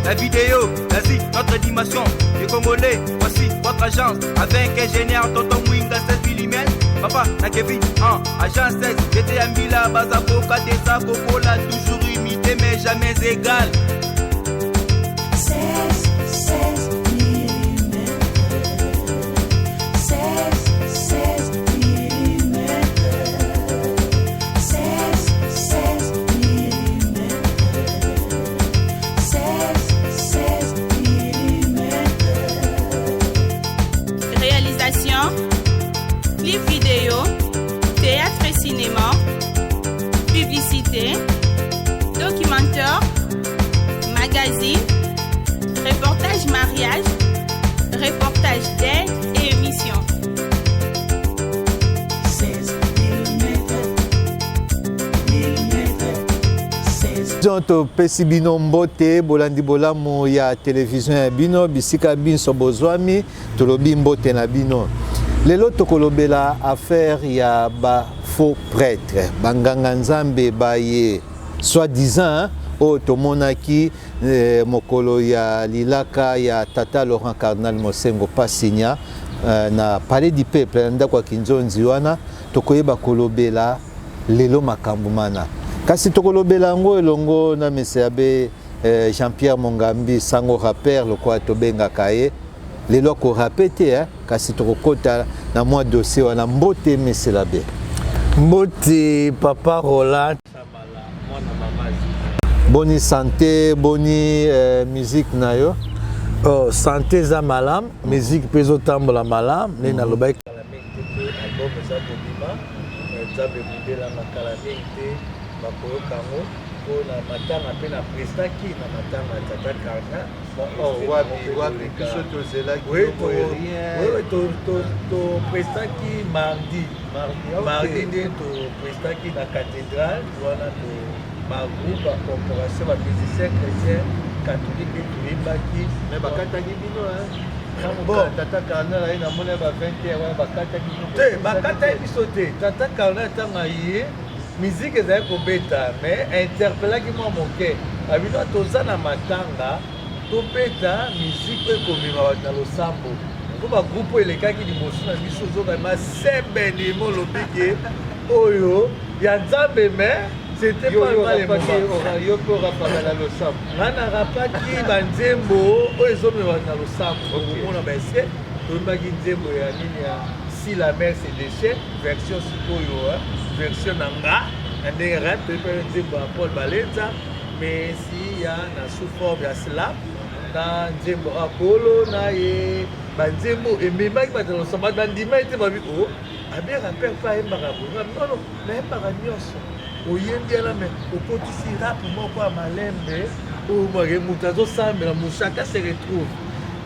la vidéo, vas-y, notre dimension. Les Congolais, voici votre agence. Avec ingénieur Tonton Mwinga 16 mm. Papa, na Kevin, agence 16. J'étais à Mila, Bazako, Kadesa, Kokola, toujours imité, mais jamais égal. 16 mm. 16 mm. 16 mm. 16 mm. Réalisation, clip vidéo, théâtre et cinéma, publicité, documentaire, magazine, reportage mariage, reportage d'aide et émission. 16 mm. Jonto pesi bino mbote bolandi bolamu ya télévision ya bino bisika binso bozwami tolobi mbote na bino. Lelo tokolobela affaire ya ba faux prêtre banganga nzambe baye soi-disant o tomonaki mokolo ya lilaka ya tata Laurent Cardinal Mosengo Pasinya na palais du peuple ndako ya Kinzonzi wana tokoyeba kolobela lelo makambo mana kasi tokolobela ngo elongo na mesabe Jean-Pierre Mongambi sango rapper lokwa tobengaka ye lelo ko rapete kasi tokokota na mwa dossier wana mbote meselabe mbote papa Roland boni santé boni musique na yo santé za malam musique pezo tambola malam ne na lobai album za bobima nzambe mundela makala mingi bakoyokango mpo na matanga mpe na prestaki na matanga ya tata Karna wapi biso tozelaki toprestaki mardi nde toprestaki na cathédrale wana bagroupe ya corporation bamusicien chrétien catholique toyembaki me bakataki bino bon tata Karna aye na mona ba 20 wana bakataki bino te bakataki biso te tata Karna ntango aye musique ezali kobeta mais interpellaki mwa moke abino toza na matanga tobeta musique po ekomema bato na losambo mpo bagroupe oyo elekaki liboso na biso ozokama sembe mo lobike oyo ya nzambe mais c'était pas mal yo mpe orapaka na losambo nga narapaki banzembo oyo ezomema bato na losambo okomona baeske toyembaki nzembo ya nini ya si la mer se déchire version sikoyo version na nga na ndenge rap toyebi nzembo ya Paul Balenza mais si ya na sous forme ya slap na nzembo akolo na ye banzembo ememaki bato na losambo bandima ete babi o abe rapper mpe ayembaka bonga nono nayembaka nyonso oyembi ala me okotisi rap moko ya malembe oyo moto azosambela moshaka se retrouve.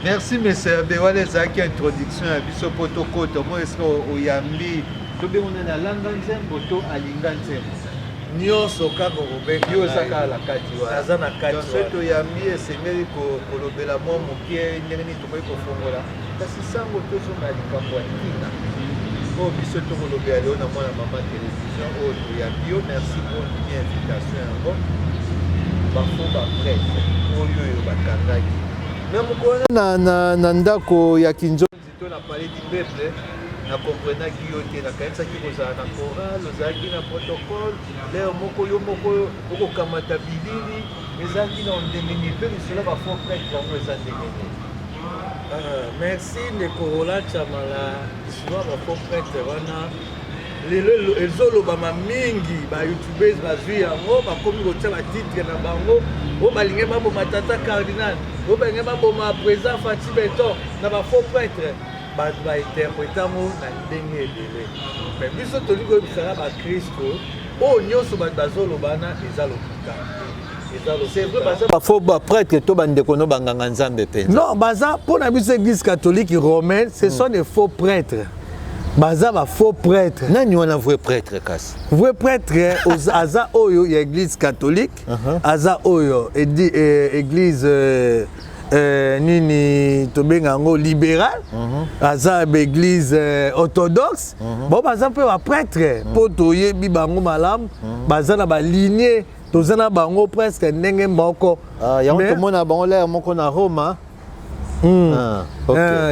Merci monsieur Abe wana ezalaki introduction ya biso mpo tokota mo eske oyambi tobengona na langa nzembo to alinga nzembo nyonso kaka obengi yo ozaka na kati wana aza na kati so toyambi esengeli kolobela mwa moke ndenge nini tokoki kofongola kasi sango tozonga likambo ya ntina oyo biso tokolobela leo na mwana mama télévision oyo toyambi yo merci pour invitation yango bafo baprêtre oyo bakangaki na ndako ya Kinzonzi to na palais du peuple na komprenaki yo te nakanisaki kozala na chorale ozalaki na protocole leo moko yo moko okokamata bilili ezalaki na ndenge nini mpe lisolo bafo prêtre yango eza ndenge nini merci ndeko Roland Chamala lisolo bafo prêtre wana lelo ezolobama mingi bayoutubers bazwi yango bakomi kotia batitre na bango oyo balingi baboma tata Cardinal oyo balingi baboma président Fati Beton na bafaux prêtre bato bainterprete yango na ndenge ebele mais biso tolingi koyebisaka bakristo oyo nyonso bato bazolobana eza lokuta bafo baprêtre to bandeko no banganga nzambe mpenza non baza mpo na biso église catholique romaine ce sont des faux prêtres baza ba faux prêtre nani wana vrai prêtre kasi vrai prêtre aza oyo ya église catholique aza oyo église nini tobenga yango libéral aza ba église orthodoxe bon baza mpe ba prêtre po toyebi bango malamu baza na ba lignée tozana bango presque ndenge moko yango tomona bango l'air moko na Roma.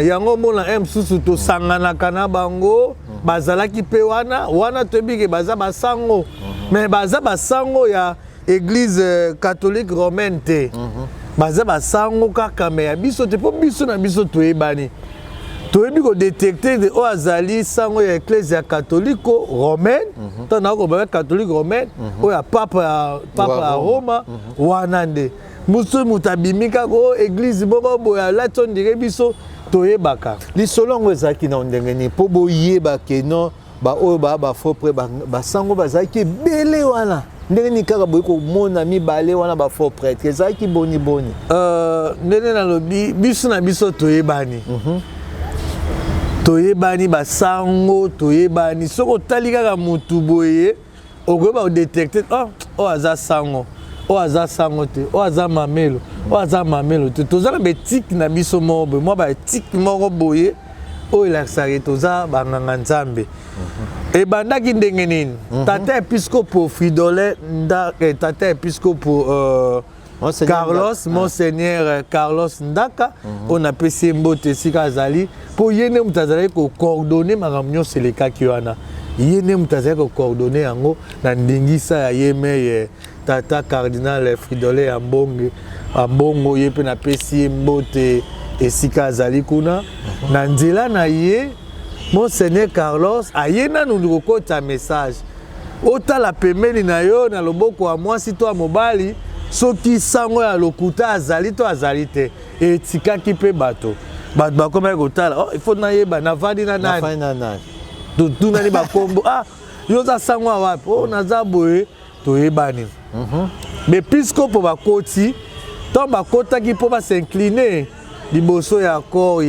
yango mona mosusu tosanganaka na bango bazalaki mpe wana toyebi ke baza basango mais baza basango ya église catholique romaine te baza basango kaka me ya biso te mpo biso na biso toyebani toyebi kodetecte de oyo azali sango ya ecclesia catholico romaine to na koba catholique romaine oyo ya papa ya Roma wana nde musu mutabimi kaka o église moko boya alati ondire biso toyebaka lisolongo ezalaki na ndenge nini mpo boyebake no baoyo bafaux prêtre basango bazalaki ebele wana ndenge nini kaka boyi komona mibale wana bafaux prêtre ezalaki boni ndenge nalobi biso na biso toyebani toyebani basango toyebani soki otali kaka mutu boye okoyeba kodetecte oyo aza sango oyo aza sango te oyo aza mamelo te toza na betike na biso moko boye mwa baetike moko boye oyo elakisaka toza banganga nzambe ebandaki ndenge nini tata episcopo Fridolin tata episcopo Carlos Monseigneur Carlos Ndaka on apesi mbote esika azali mpo ye nde moto azalaki kocoordonne makambo nyonso elekaki wana ye nde moto azalaki kocoordonne yango na ndingisa ya ye meye tata cardinal Fridolin ya mbongo ye mpe napesi ye mbote esika azali kuna na nzela na ye Monseigneur Carlos aye nanu kokota message otala pembeni na yo na loboko ya mwasi to ya mobali soki sango ya lokuta azali to azali te etikaki mpe bato bakomaki kotala il faut nayeba navandi na nani totunani bakombo yo oza sango awapi naza boye toyebani bepiskopo bakoti to bakotaki mpo basincline liboso ya corps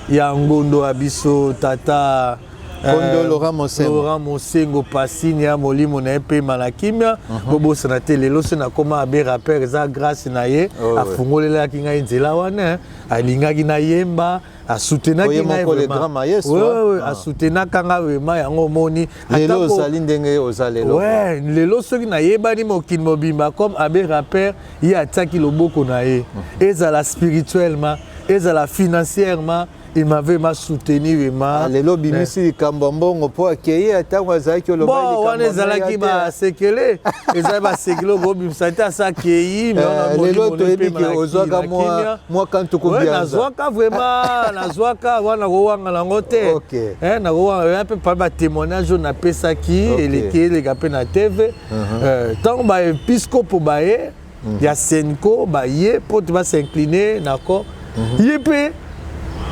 ya ngondo ya biso tata Laurent Mosengo pasini ya molimo na ye mpe malakimia bobosana te lelo so nakoma abe rappeur eza grâce na ye afungolelaki ngai nzela wana alingaki nayemba asutenaki ngai asutenaka nga vraimen yango omoni lelo ozali ndenge oza lelo lelo soki nayebani mokili mobimba comme abe rappeur ye atiaki loboko na ye ezala spirituellement ezala financièrement il m'avait soutenu vraiment lelo bimisi likambo mbongo po akeye atango azalaki oloba likambo wana ezalaki basekele ezali basekele okobimisa te asa akei lelo toyebi ke ozwaka mwa kantu kobianza nazwaka vraiment nazwaka wana kowanga nango te nakowanga mpe pa batémoignage oyo napesaki eleka mpe na tv ntango baepiscopo baye ya senko baye mpo te basincline nako ye mpe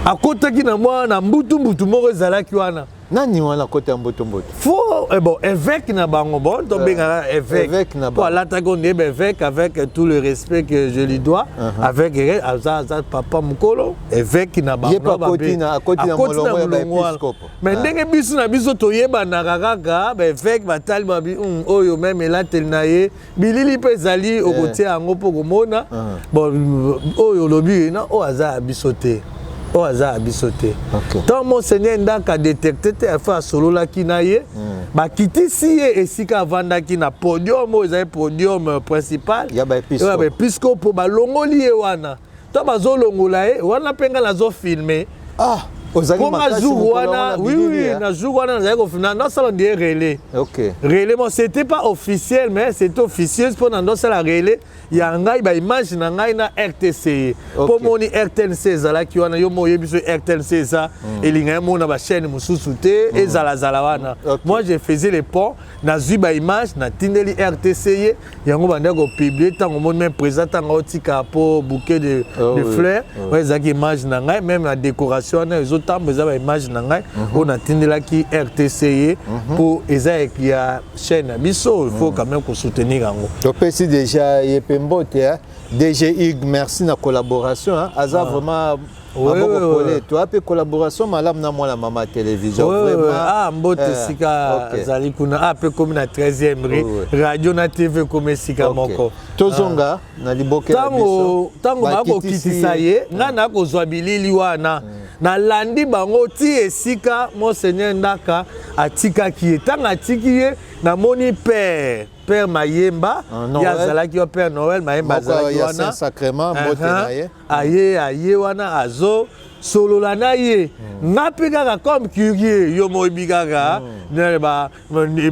akotaki na mwa na mbutu moko ezalaki wana nani wana kota mbutu fo bon évêque na bango bon to benga évêque po alataki ondeba évêque avec tout le respect que je lui dois avec aza papa mukolo évêque na bango akoti na molongo ya baepiscopo mais ndenge biso na biso toyebanaka kaka baévêque batali babi oyo meme elateli na ye bilili mpe ezali okotia yango mpo komona bon oyo olobi na oyo aza ya biso te oyo aza ya biso te ntango Monseigneur Ndaka adetecte te afa asololaki na ye bakitisi ye esika avandaki na podium oyo ezali podium principal ya baepiscopo balongoli ye wana to bazolongola ye wana mpe ngai nazofilme Comme jour wana nazali kofina ndosala ndie relais. Relais bon c'était pas officiel mais c'était officiel pour ndosala relais ya ngai ba image na ngai na RTC. Pour moni RTNC ezalaki wana yo moye biso RTNC ça elinga mona ba chaîne mususu te ezala wana. Moi je faisais les ponts na zui ba image na tindeli RTC yango banda ko publier tango mon même présentant otika po bouquet de fleurs. Ouais ezaki image na ngai même la décoration na tambo za ba image na ngai on atindelaki RTC pour eza ya chaîne biso il faut quand même qu'on soutenir yango. To pesi déjà yepembo te DG Hugues merci na collaboration aza vraiment tu as fait collaboration malam na moi la maman télévision vraiment mbote sika zali kuna pe comme na 13e rue radio na TV comme sika moko tozonga na liboke na biso tango bako kitisa ye ngana ko zwa bilili wana na landi bango ti esika Monseigneur Ndaka atika ki tanga tiki ye namoni père Mayemba Noël. yazalaki wa père Noël Mayemba azalaki ya wana Saint-Sacrement mbote na ye aye wana azo solola na ye nga mpe kaka comme curie yo moyebi kaka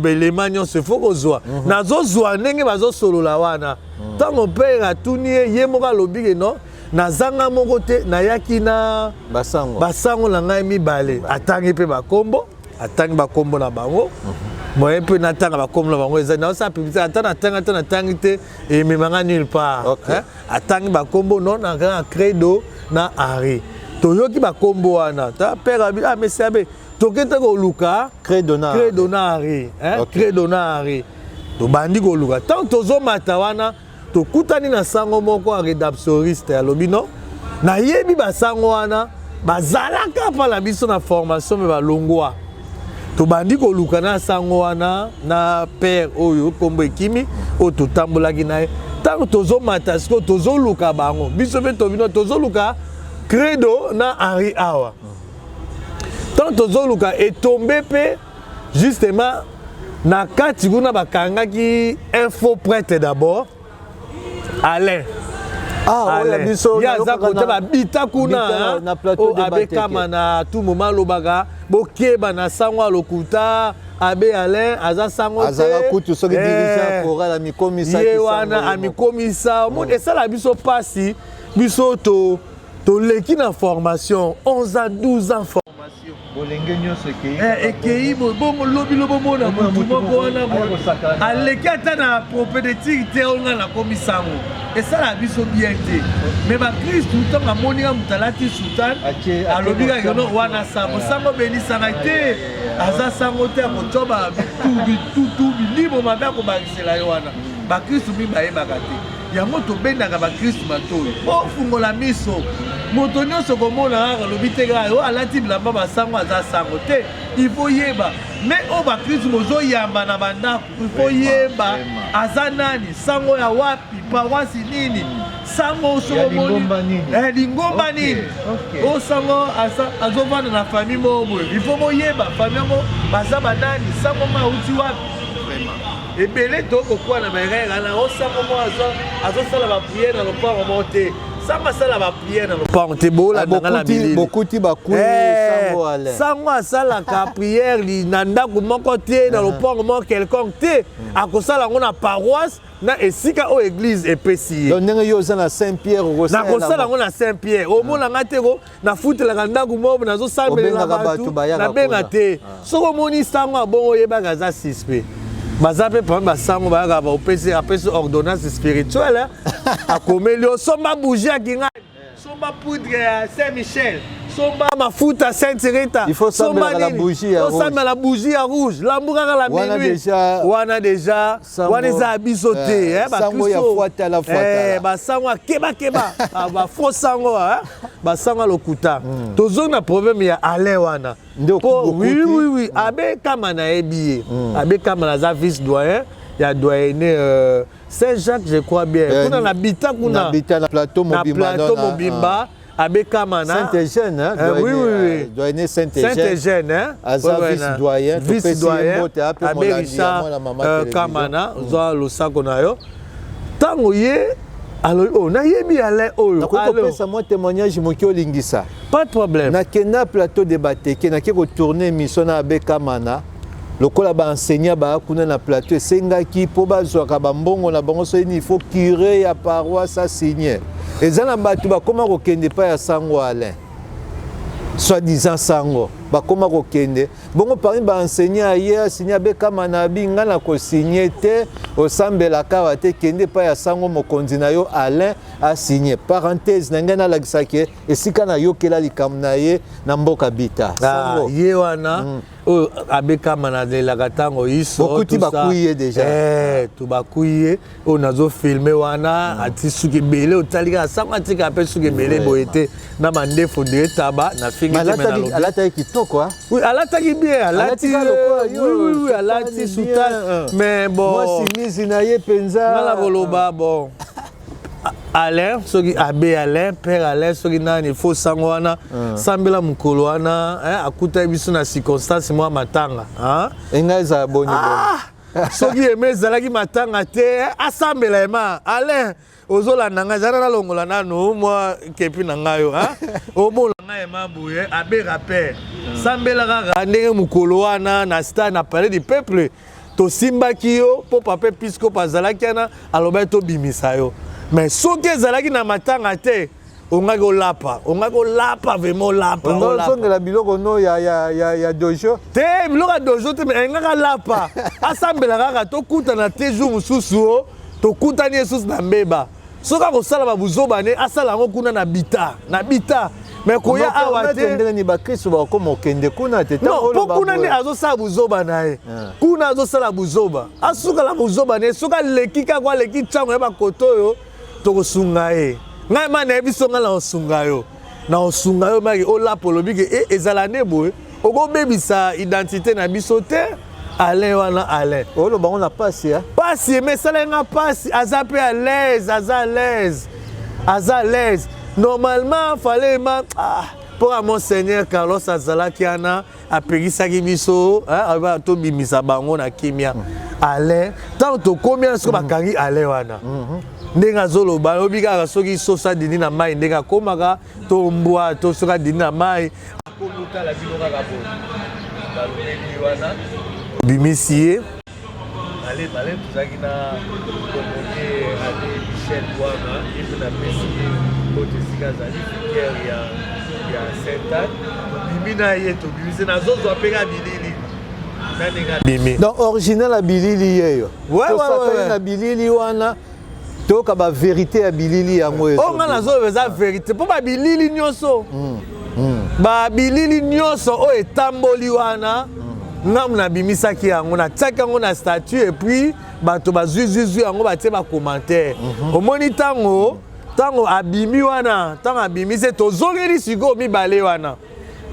elema nyonso efo kozwa nazozwa ndenge bazosolola wana ntango père atuni ye moko alobi ke non nazanga moko te nayaki na basango na ngai mibale atangi mpe bakombo na bango moye mpe natanga bakombo na bango eza naosala publicité ata natangi te ememanga nulle part atangi bakombo non na credo na Henri toyoki bakombo wana ta père abi mesi abe tokete koluka credo na Henri tobandi koluka ntango tozomata wana tokutani na sango moko ya rédaptioriste alobi no nayebi basango wana bazalaka mpa na biso na formation me balongwa tobandi koluka na sango wana na père oyo kombo ekimi oyo totambolaki na ye ntango tozomata siko tozoluka bango biso mpe tobino tozoluka credo na Henri awa ntango tozoluka etombe mpe justement na kati kuna bakangaki un faux prêtre d'abord Alain yaza kote babita kuna abekama na tout moment lobaka bokeba na sango alokuta abe Alain aza sango ye wana amikomisa esala biso pasi biso toleki na formation 11 ans 12 ans ekei bongo lobomona motu moko wana aleki ata na propédétique te onga na komisango esala biso bien te me bakristu ntango amonika moto alati sultan alobi kaka no wana sango benisanga te aza sango te akocoba bitutu bilimo mabe akobakisela ye wana bakristu mbi bayebaka te yango tobendaka bakristu matoyo ofungola miso moto nyonso komona kaka lobi te kaka oyo alati bilamba basango aza sango te ifo yeba me oyo bakristu mozoyamba na bandako ifo yeba aza nani sango ya wapi paroisi nini sango sokomoni lingomba nini oyo sango azovanda na famille moko boye ifo moyeba famille yango baza banani sango mo auti wapi ebele tokokwa na baerere na osango mo azosala bapriere na lopango mo te sango asala bapriere na lopango te bolandanga na bilili sango asalaka priere na ndako moko te na lopango moko quelconque te akosala yango na paroisse na esika oyo église epesi ye ndenge yo oza na Saint-Pierre nakosala yango na Saint-Pierre omonanga te ko nafutelaka ndako moko nazosambelela bato nabenga te soki omoni sango abongo oyebaka aza suspect baza mpe pamba basango bayaka apesi ordonnance spirituelle akomeli yo somba bougie ya kingani somba poudre ya Saint-Michel somba mafuta ya Sainte-Rita osambela la bougie ya rouge lambu kaka la minuit wana deja wana eza ya biso te basango akebakeba bafaux sango basango alokuta tozongi na problème ya Alain wana oui abekama na yebi ye abekama na aza vice doyen ya doyenné Saint-Jacques je crois bien kuna na bita kuna na plateau mobimba abekama na Saint-Eugène doyenné Saint-Eugène aza vice doyen abe Richard Kamana oza losako na yo ntango ye alors nayebi Alain oyo nakopesa moi témoignage moki olingisa pas de problème nakenda plateau de bateke nake kotourne émission na abekamana lokola baenseignant bakuna na plateau esengaki mpo bazwaka bambongo na bango soini il faut curé ya paroisse asigné eza na bato bakoma kokende pa ya sango Alain soi-disant sango bakoma kokende bongo parmi baenseignant aye asigné abekama na binga na kosigné te osambelaka awa te kende pa ya sango mokonzi na yo Alain asigné parenthèse na ngai nalakisaki esika nayokela likambo na ye na mboka bita ye wana oyo abekama na lelaka ntango iso bokuti bakuyi ye deja to bakuyi ye oyo nazofilme wana ati suki ebele otali kaka sango atika mpe suki ebele boye te na bandefu de etaba na fingi alataki kitoko oui alataki bien alati sultan mais bon moi simisi na ye penza ngala koloba bon Alain soki abe Alain père Alain soki nani fo sango wana sambela mukolo wana akuta biso na circonstance mwa matanga enga eza boni soki aimé ezalaki matanga te asambela ema Alain ozolanda ngai zana nalongola nano mwa kepi na ngai yo omona ngai ema boye abe rappel sambela kaka ndenge mokolo wana na stade na palais du peuple tosimbaki yo po papa Pisco azalaki wana alobaki tobimisa yo mais soki ezalaki na matanga te ongaki olapa vraiment olapa ozongela biloko no ya dojo te biloko ya dojo te mais engaka lapa asambela kaka tokutana te jour mosusu tokutani esusu na mbeba soki akosala babuzoba ne asala yango kuna na bita mais koya awa te ndenge ni bakristo bakoma okende kuna te non po kuna nde azosala buzoba na ye kuna azosala buzoba asukala buzoba ne soki aleki kaka aleki ntango ya bakoto oyo tokosunga ye ngai ma nayebi so ngai na osunga yo maki olapa olobi ke ezala nde boye okobebisa identité na biso te Alain wana Alain oloba ngo na pasi pasi mais esala nga pasi aza mpe à l'aise normalement fallait ma pour à Monseigneur Carlos azalaki ana apekisaki biso tobimisa bango na kimia Alain tant tokomi ana soki bakangi Alain wana ndenge azoloba lobi kaka soki sosa dini na mai ndenge akomaka to mbwa to soki adini na mai akomutala bino kaka bo balobeli wana bimisi ye ale tozalaki na komoke ale Michel wana epe na pesi ye kote esika azali fikere ya Saint-Anne bimi na ye tobimisi nazozwa mpe ka bilili bimi donc original ya bilili yeyo tosakali na bilili wana toyoka baverité ya bilili yango o nga nazoloba eza verité mpo babilili nyonso babilili nyonso oyo etamboli wana ngamu nabimisaki yango natiaki yango na statut et puis bato bazwi yango batie bacommentaire omoni ntango abimi wana ntango abimi se tozongeli sikoyo mibale wana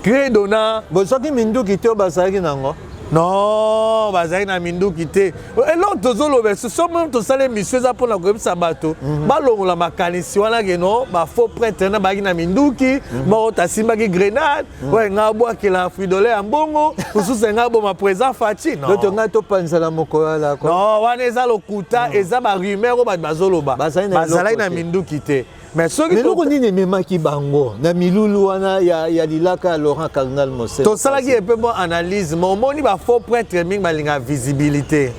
credo na soki minduki te oyo bazalaki nango non bazalaki na minduki te eloko tozoloba somo tosala émission eza mpona koyebisa bato balongola makanisi wana keno bafaux prêtre na bazalaki na minduki moko tasimbaki grenade oyo nga abwakela fridole ya mbongo mosusu nga aboma présent faci noto ngai topanzala mokolo alako non wana eza lokuta eza barumeur oyo bato bazoloba bazalaki na minduki te meloko nini ememaki bango na milulu wana ya lilaka ya Laurent Cardinal Mosel tosalaki epe mo analyse mo omoni bafaux prêtre mingi balinga visibilité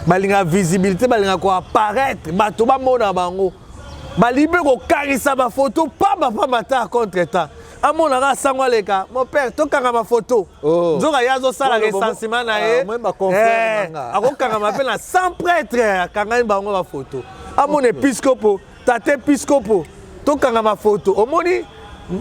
balinga visibilité balinga koapparaître bato bamona bango balibe kokarisa bafoto pamba ta contre temps amonaka asango aleka mon père tokanga mafoto nzoka ye azosala recensement na ye akokangama mpe na 100 prêtre akangani bango bafoto amona episcopo tate episcopo tokanga mafoto omoni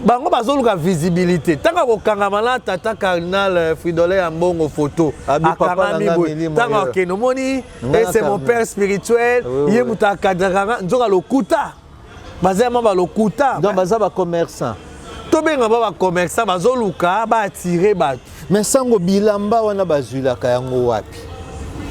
bango bazoluka visibilité tanga kokangama na tata cardinal Fridolin ya mbongo photo akangami boye tanga okende omoni c'est mon père spirituel ye moto akadraka nzoka lokuta bazema balokuta donc baza bacommerçant tobenga bacommerçant bazoluka baatire bato mais sango bilamba wana bazwilaka yango wapi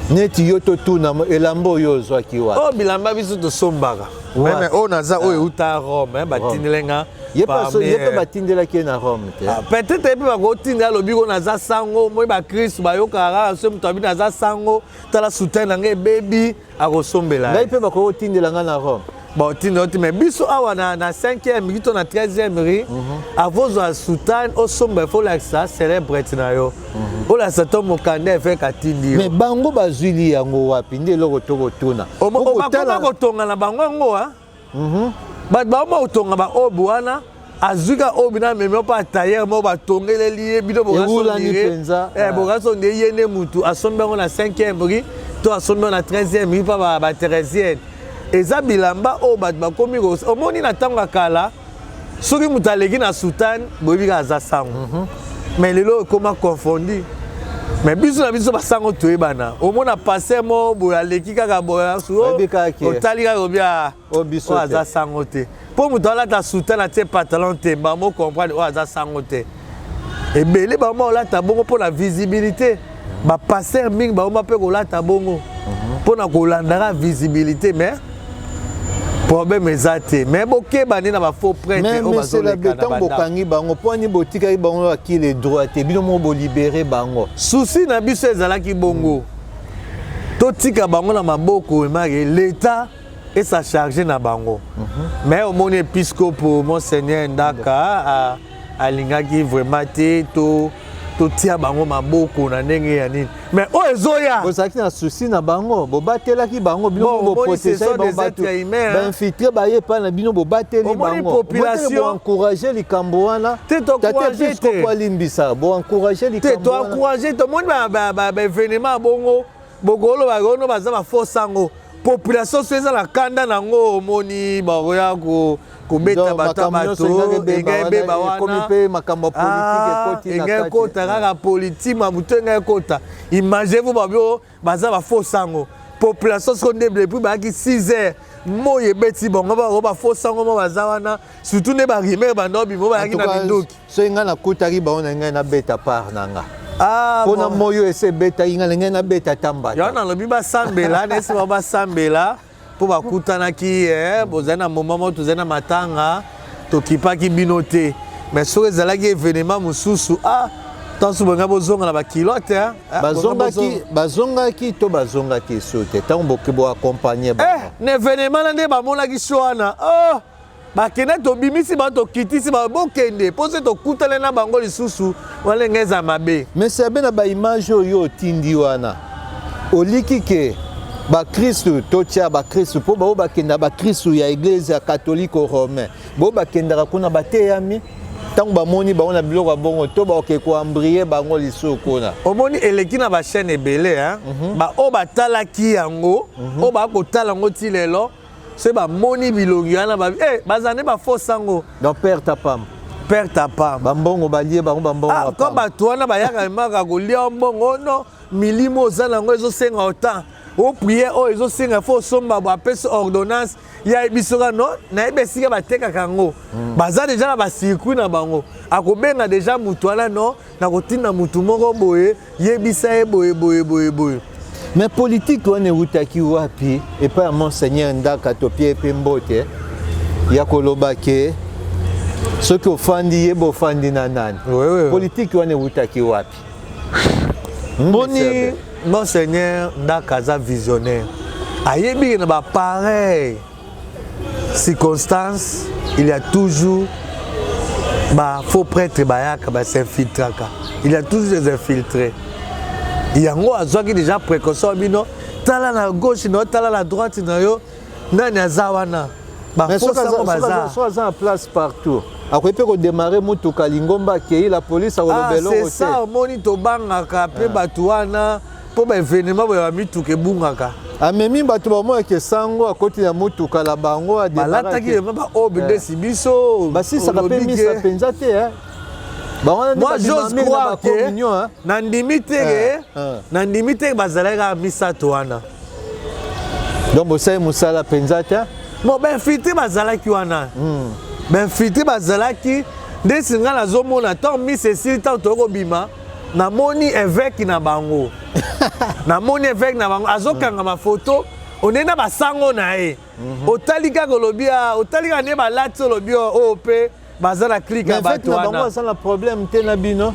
neti yo totuna elamba oyo ozwaki wapi o bilamba biso tosombaka meme oyo naza oyo euta Rome batindelenga ye pe batindelaki ye na Rome te peut-être ye mpe bakotindela alobi ko naza sango moi bakristu bayokaka so moto abi naza sango tala soutien na ngai ebebi akosombela ngai mpe bakotindela ngai na Rome baotindela oti mais biso awa na 5e ri to na 13e ri avozwa soutane osomba ifo olakisa célèbre ti na yo olakisa to mokanda efeka atindi yo mais bango bazwili yango wapi nde eloko tokotuna bakoma kotonga na bango yango bato bakoma kotonga baobi wana azwika obi na meme mpo ataillere moko batongeleli ye bino bokasonde ye nde mutu asombi yango na 5e ri to asombi yango na 13e ri mpo bathérésienne eza bilamba oyo bato bakomi omoni na ntango ya kala soki moto aleki na soutane boyebika aza sango mais lelo ekoma confondi mais biso na biso basango toyebana omona paster mo boye aleki kaka boye otali kaka obia oyo aza sango te mpo moto alata soutane atie pantalon te bamo comprendre oyo aza sango te ebele bama olata bongo mpo na visibilité bapaster mingi baoma mpe kolata bongo mpo na kolandaka visibilité mais problème eza te mais bokeba nde na bafaux prêtre oyo bazoleka na ntango bokangi bango mpo ani botikaki bango akili droit te bino moko bolibere bango susi na biso ezalaki bongo totika bango na maboko emaki l'État et sa chargé na bango. Mais au mon épiscope Monseigneur Ndaka alingaki vraiment to tia bango maboko na ndenge ya nini. Mais o ezoya bozaki na souci na bango bobatelaki bango bino bo protéger bango bato ba infiltrer ba yepa na bino bobateli bango population encourager likambo wana te to encourager te ko limbisa bo encourager likambo te to encourager to moni ba événement bongo bogolo ba gono baza ba forçango population soza la kanda nango moni ba roya ko beta bato engebe ba wana komite makambo politique ekoti na kati kota kaka politique mabuto ngai kota imaginez-vous babio baza ba forçango population sonde depuis ba ki 6h moye beti bongo ba forçango mo baza wana surtout ne ba rimer ba ndobi mo ba ki na bindoki so inga na kutaki ba ona ngai na beta par nanga pona moyo ese beta inga ngai na beta tamba ya na lobi ba sambela nesi ba sambela po bakutanaki bozali na moment moko tozali na matanga tokipaki bino te mais soki ezalaki événement mosusu ntanso bonga bozonga na bakilote bazongaki to bazongaki so te ntango boke boaccompagne na événement na nde bamonaki so wana bakende tobimisi bango tokitisi bokende mpo se tokutane na bango lisusu wana nge eza mabe mais sebe na baimage oyo otindi wana oliki ke bakristu totia bakristu mpo bao bakenda bakristu ya eglise ya catholique romain bao bakendaka kuna bateyami ntango bamoni bango na biloko ya bongo to baoke koambrie bango lisusu kuna omoni eleki na bachaîne ebele baoyo batalaki yango oyo bakotala yango ti lelo so bamoni bilongi wana baza nde baforce yango donc père tapam bambongo balie bango bambongo ko bato wana bayaka maka kolia mbongo no milimo oza nango ezosenga otan oprie oyo ezosenga fo osomba bapesa ordonnance ya bisoka no nayebi esika batekaka yango baza deja na basircuit na bango akobenga deja mutu wana no nakotinda mutu moko boye yebisa ye boye mais politique wana eutaki wapi epai ya monseigneur Ndaka topie epe mbote ya koloba ke soki ofandi ye bofandi na nani politique wana eutaki wapi mboni Monseigneur Ndaka aza visionnaire ayebi na pareil circonstance il y a toujours faux prêtre bayaka s'infiltraka il y a toujours des infiltrés yango azwaki déjà précaution bino tala na gauche no tala na droite na yo nani aza wana so aza en place partout akoki mpe kodémarre mutuka lingomba akei la police akolobela c'est ça omoni tobangaka mpe bato wana mpo baévénement boya bamituka ebungaka amemi bato bamoyake sango akoti na mutuka na bango balataki ema baobedesi biso basisaka mpe misa mpenza te moi j'ose croire que nandimi te bazalaki kaka misato wana donc bosali mosala mpenza te bon bainfiltre bazalaki wana bainfiltre bazalaki nde singa nazomona ntango misa esili ntango tokobima namoni évêque na bango azokanga mafoto onena basango na ye otali kaka olobi otali kaka nde balati olobi oyo mpe baza na klike ya bato wana bango baza na problème te na bino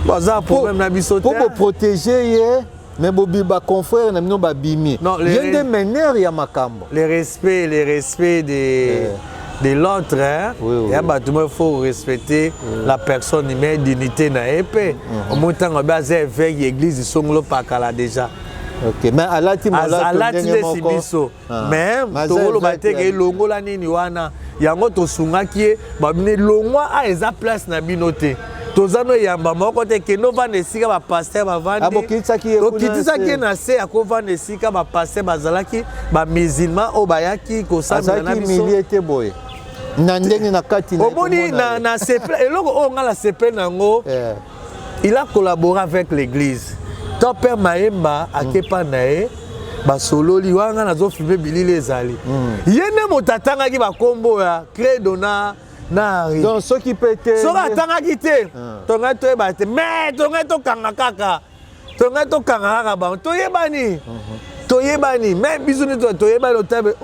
baza na problème na biso te mpo boprotéger ye mais baconfrère na bino babimi ye nde meneur ya makambo le respect de l'autre ya bato mo il faut respecter la personne humaine dignité na ye mpe omoi ntango abe aza évêque église songolo pakala déjà ok mais alati ndesi biso mais tokoloba teke elongola nini wana yango tosungaki ye babine longwa eza place na bino te toza no eyamba moko te kendo vanda esika bapaster bavandi tokitisaki ye na se akovanda esika bapaster bazalaki bamusulman oyo bayaki kosambela na biso te boye na ndenge na kati omoni na seple eloko oyo nga na seple nango il a collaboré avec l'église to père Mayemba akepa na ye basololi wanga nazofilme bilili ezali ye nde moto atangaki bakombo ya credo na Henri donc soki pete soki atangaki te tongai toyeba te mais tongai tokanga kaka bango toyebani mais biso nde toyebani otabe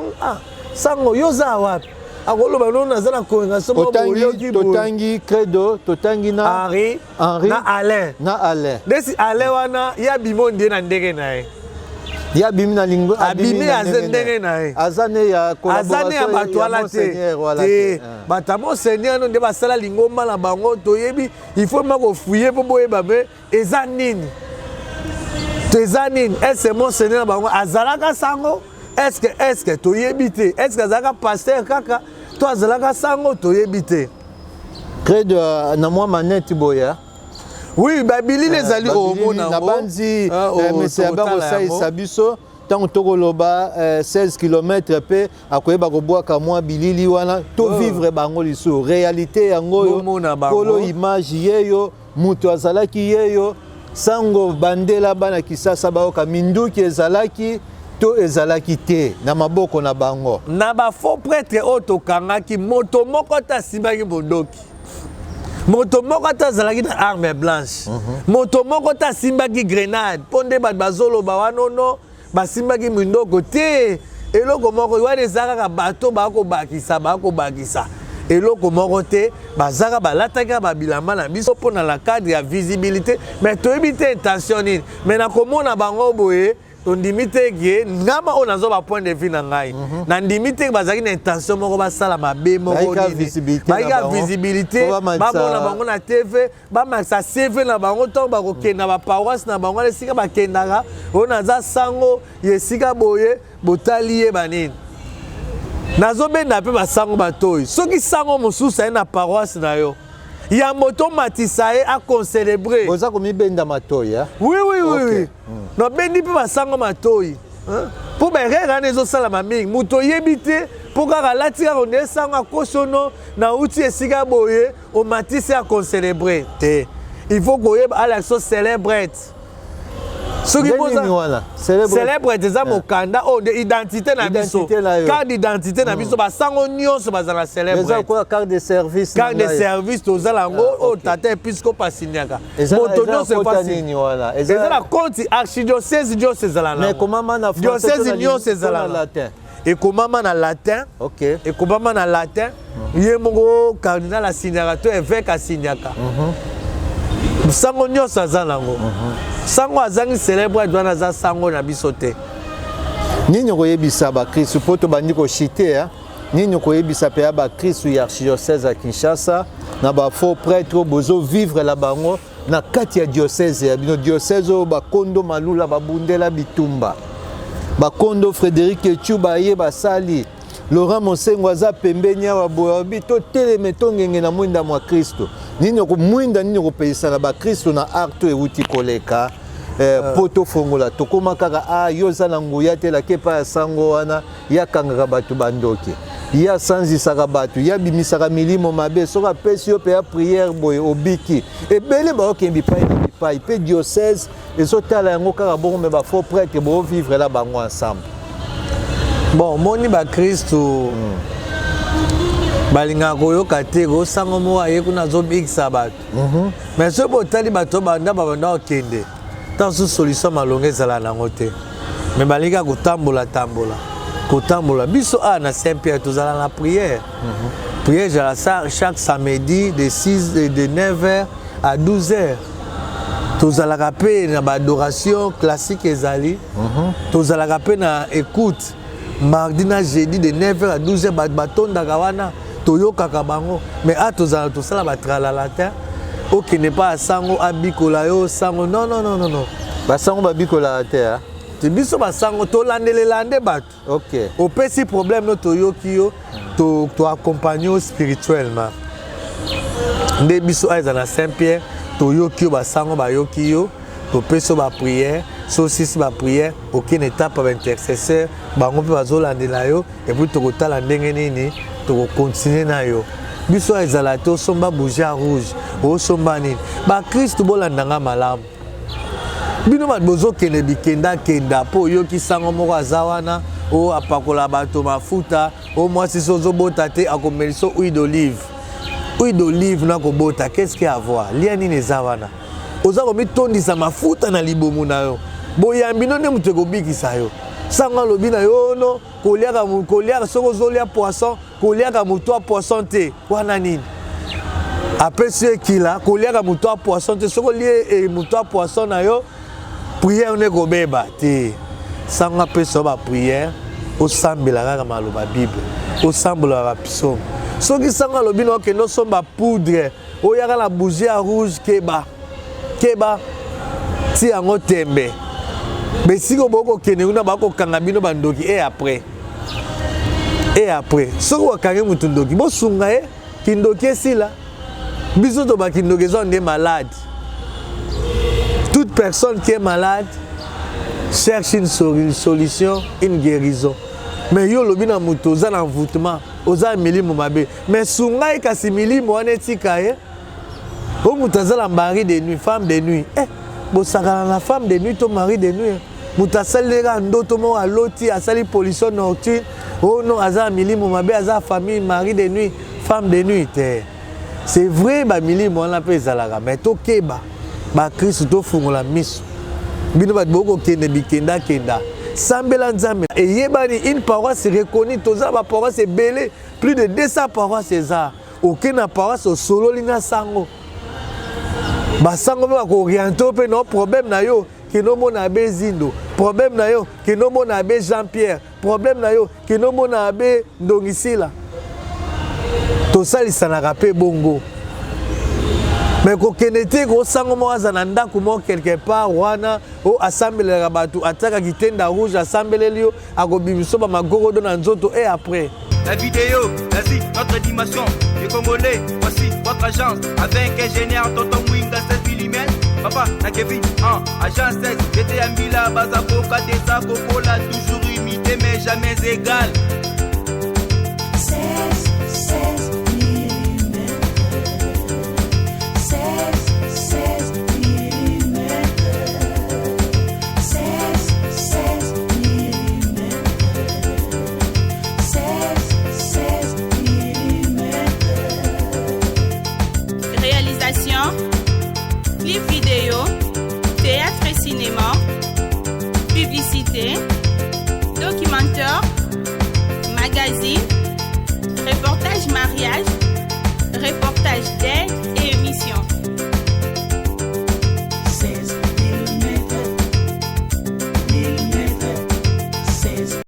sango yo oza wapi akoloba no naza na congregation totangi credo totangi na Henri na Alain ndesi Alain wana ya bimondi na ndenge na ye ya bimi na lingo abimi azendenge na ye azane ya collaboration azane ya bato ala te bato ya monseigneur no nde basala lingomba na bango toyebi il faut mako fouiller mpo boyeba me eza nini eza nini est-ce monseigneur na bango azalaka sango est-ce que toyebi te est-ce que azalaka pasteur kaka to azalaka sango toyebi te crée de na mwa maneti boya. Oui, babilili ezali omona na banzi monsieur Abarosa Isabiso tant tokoloba 16 km pe akoyeba kobwaka mwa bilili wana to vivre bango liso réalité yango yo kolo image yeyo muto azalaki yeyo sango bandela bana kisasa baoka minduki ezalaki to ezalaki te na maboko na bango na ba faux prêtre oto kangaki moto moko ta simbaki bondoki moto moko ta zalaki na arme blanche moto moko ta simbaki grenade ponde ba bazoloba wanono basimbaki mindoko te eloko moko wana ezalaka bato bakobakisa eloko moko te bazaka balataka babilamba na biso mpona la cadre ya visibilité mais toyebi te intention nini mais nakomona bango boye tondimi te ke ngama oyo nazo ba point de vue na ngai nandimi te bazalaki na intention moko basala mabe moko nini bayika visibilité bamona bango na tv bamakisa cv na bango ntango bakokenda baparoisse na bango esika bakendaka oyo naza sango esika boye botali ye banini nazobenda mpe basango batoyi soki sango mosusu aye na paroisse na yo ya moto matisa ye akoncelebre boza komibenda matoyi oui nobendi mpe basango matoyi mpo berere wana ezosalama mingi moto oyebi te mpo kaka alati kaka onde sango akosono na uti esika boye omatisi akoncelebre te il faut koyeba alaction célébrete soki célébrete eza mokanda oyo de identité na biso carte d'identité na biso basango nyonso bazala carte de service tozala yango oyo tata episcope asiniaka moto nyonso eza na compte archidiocèse nyonso ezala nango diocèse nyonso ezala na ekomama na latin ekomama na latin ye moko cardinal asiniaka to évêque asiniaka sango nyonso aza nango sango azangi célèbre wana aza sango na biso te nini koyebisa bakristu mpo tobandi koshite nini koyebisa mpe ya bakristu ya archidiocèse ya Kinshasa na bafaux prêtre bozovivre la bango na kati ya diocèse ya bino diocèse oyo bakondo malula babundela bitumba bakondo Frédéric Echu baye basali Laurent Mosengo aza pembeni awa boya bi to teleme tongenge na mwinda mwa Kristo nini komwinda nini kopesa na ba Kristo na acte euti koleka poto fongola tokoma kaka yoza na nguya te la kepa ya sango wana ya kangaka batu bandoki ya sanzisaka batu ya bimisaka milimo mabe soka pesi yo pe ya prière boye obiki ebele baokembi pai na bipai pe diocèse ezotala yango kaka bongo me ba faux prêtre bo vivre là bango ensemble. Bon, moni ba Kristo balinga koyoka te ko sango mo aye kuna zo big sabat. Mais ce botali bato banda okende. Tant sous solution malonga ezala nango te. Mais balinga kotambola kotambola biso na Saint-Pierre tozala na prière. Prière chaque samedi de 9h à 12h. Tozala pe na adoration classique ezali. Tozala pe na écoute mardi na jeudi de 9h à 12h batonda kawana toyokaka bango mais tozala tosala batralala te oki n'est pas sango abikola yo sango non basango babikola te te biso basango tolandelelande bato OK opesi problème no toyoki yo to accompagner spirituellement nde biso aiza na Saint-Pierre toyoki yo basango bayoki yo topesi ba prière saucisse ba prière aucune étape d'intercesseur bango pe bazolandela yo et puis tokotala ndenge nini tokokontinue na yo biso ezala te osomba bougie rouge osomba nini ba Kristo bolandanga malamu bino bato bozokende bikenda mpo oyoki sango moko aza wana o apakola bato mafuta o mwasi so ozobota te akomeliso huile d'olive na kobota qu'est-ce qu'il y a à voir lia nini eza wana oza komitondisa mafuta na libomu na yo boyambi no nde moto ekobikisa yo sango alobi na yo no koliaka soki ozolia poisson koliaka moto ya poisson te wana nini apesi ekila koliaka moto ya poisson te soki olie moto ya poisson na yo prière ne kobeba te sango apesa bapriere osambela kaka maloba bible osambola bapsaume soki sango alobi na okende osomba poudre oyaka na bougie ya rouge keba ti yango tembe besiko bokokende kuna bakokanga bino bandoki et après soki wakangi mutu ndoki bosunga ye kindoki esila biso to bakindoki eza nde malade. Toute personne qui est malade cherche une solution, une guérison. Mais yo lobi na mutu oza na envoûtement oza milimo mabe mais sungai kasi milimo wanetika ye o mutu azala mari de nuit femme de nuit bosakana na femme de nuit to mari de nuit mutu asalelaka ndoto moko aloti asali pollution nocturne oh non aza milimo mabe aza famille mari de nuit femme de nuit te c'est vrai ba milimo wana mpe ezalaka mais tokeba bakristu tofungola miso bino bato bokokende bikenda sambela nzambe eyebani une paroisse reconnue toza baparoisse ebele plus de 200 paroisses eza okende na paroisse osololi na sango basango mpe bakooriente mpe no problème na yo kenomona abe Zindo problème na yo kenomona abe Jean-Pierre problème na yo kenomona abe Ndongisila tosalisanaka mpe bongo mais kokende te kosango moko aza na ndako moko quelque part wana o asambelelaka bato ataka kitenda rouge asambeleli yo akobimiso bamagorodo na nzoto et après. La vidéo, vas-y, notre dimension. Les Congolais, voici votre agence. Avec ingénieur Tonton Mwinga 16 mm. Papa, na Kevin, agence 16. J'étais à Mila, Bazako, Kadesa, Kokola, toujours imité mais jamais égal. 16 mm. 16 mm. 16 mm. 16 mm. Réalisation, clip vidéo, théâtre et cinéma, publicité, documentaire, magazine, reportage mariage,